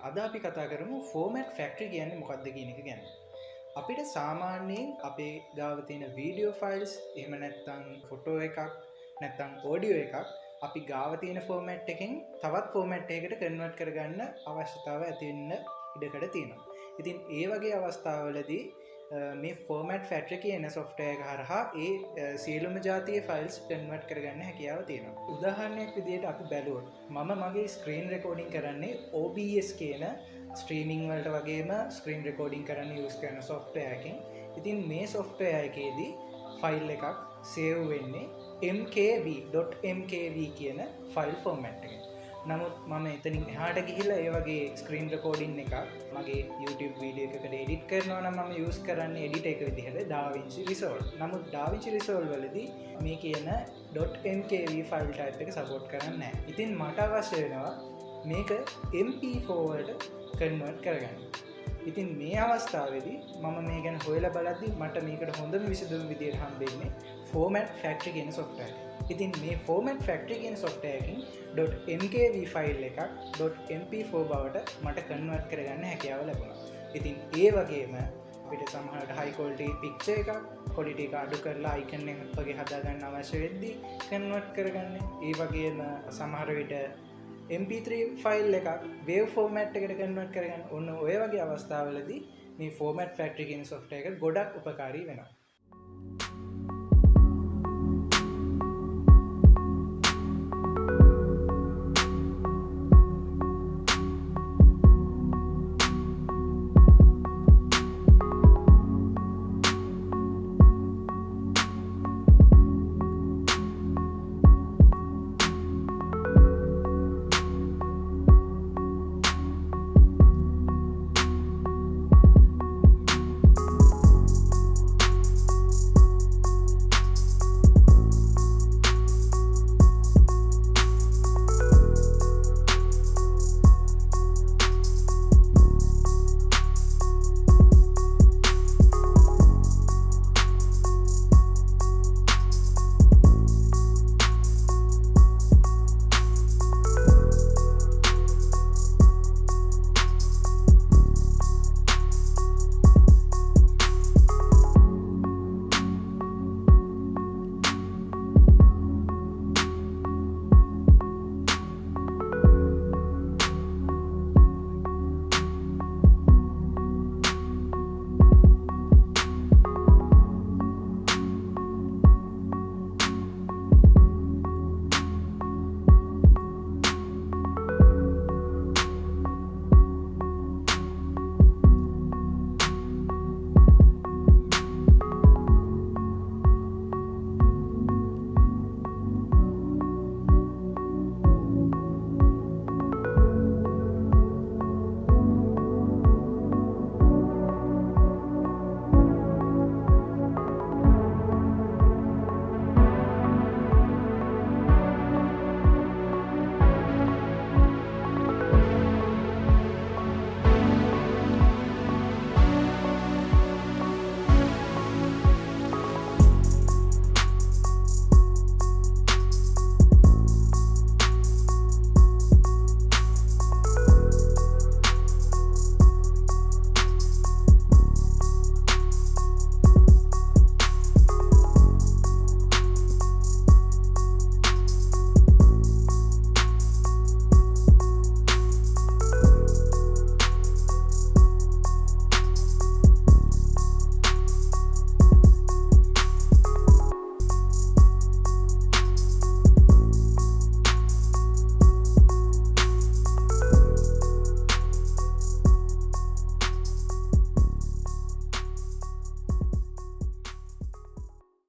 අද අපි කතා කරමු ෆෝමැට් ෆැක්ටරි කියන්නේ මොකක්ද කියන එක ගැන. අපිට සාමාන්‍යයෙන් අපේ ගාව තියෙන වීඩියෝ ෆයිල්ස් එහෙම නැත්නම් ෆොටෝ එකක් නැත්නම් ඔඩියෝ එකක් අපි ගාව තියෙන ෆෝමැට් එකෙන් තවත් ෆෝමැට් එකකට කන්වර්ට් කරගන්න අවශ්‍යතාව ඇති වෙන්න ඉඩකඩ තියෙනවා. ඉතින් ඒ වගේ අවස්ථාවලදී මේ ෆෝමැට් ෆැක්ටරි කියන software එක හරහා ඒ සියලුම જાතියේ ෆයිල්ස් කන්වර්ට් කරගන්න හැකියාව තියෙනවා. උදාහරණයක් විදිහට අපි බැලුවොත් මම මගේ ස්ක්‍රීන් රෙකෝඩින් කරන්නේ OBS කියන ස්ට්‍රීමිංగ్ වලට වගේම ස්ක්‍රීන් රෙකෝඩින් කරන්න යූස් කරන software එකකින්. ඉතින් මේ software එකේදී ෆයිල් එකක් සේව් වෙන්නේ mkv.mkv කියන ෆයිල් ෆෝමැට් එකකින්. නමුත් මම එතනින් එහාට ගිහිල්ලා ඒ වගේ ස්ක්‍රීන් රෙකෝඩින් එකක් මගේ YouTube වීඩියෝ එකකට එඩිට් කරනවා නම් මම යූස් කරන්නේ එඩිට් එක විදිහට DaVinci Resolve. නමුත් DaVinci Resolve වලදී මේ කියන .mkv ෆයිල් ටයිප් එක සපෝට් කරන්නේ නැහැ. ඉතින් මට අවශ්‍ය වෙනවා මේක MP4 වලට කන්වර්ට් කරගන්න. ඉතින් මේ අවස්ථාවේදී මම මේ ගැන හොයලා බලද්දි මට මේකට හොඳම විසඳුම විදිහට හම්බෙන්නේ Format Factory කියන software එක. ඉතින් මේ Format Factory කියන software එකකින් .mkv ෆයිල් එකක් .mp4 බවට මට කන්වර්ට් කරගන්න හැකියාව ලැබුණා. ඉතින් ඒ වගේම අපිට සමහරවිට high quality picture එකක් quality එක අඩු කරලා icon එක වගේ හදාගන්න අවශ්‍ය වෙද්දී කන්වර්ට් කරගන්න. ඒ වගේම සමහර විට MP3 ෆයිල් එකක් wave format එකට කන්වර්ට් කරගන්න. ඔන්න ඔය වගේ අවස්ථාවලදී මේ Format Factory කියන software එක ගොඩක් උපකාරී වෙනවා.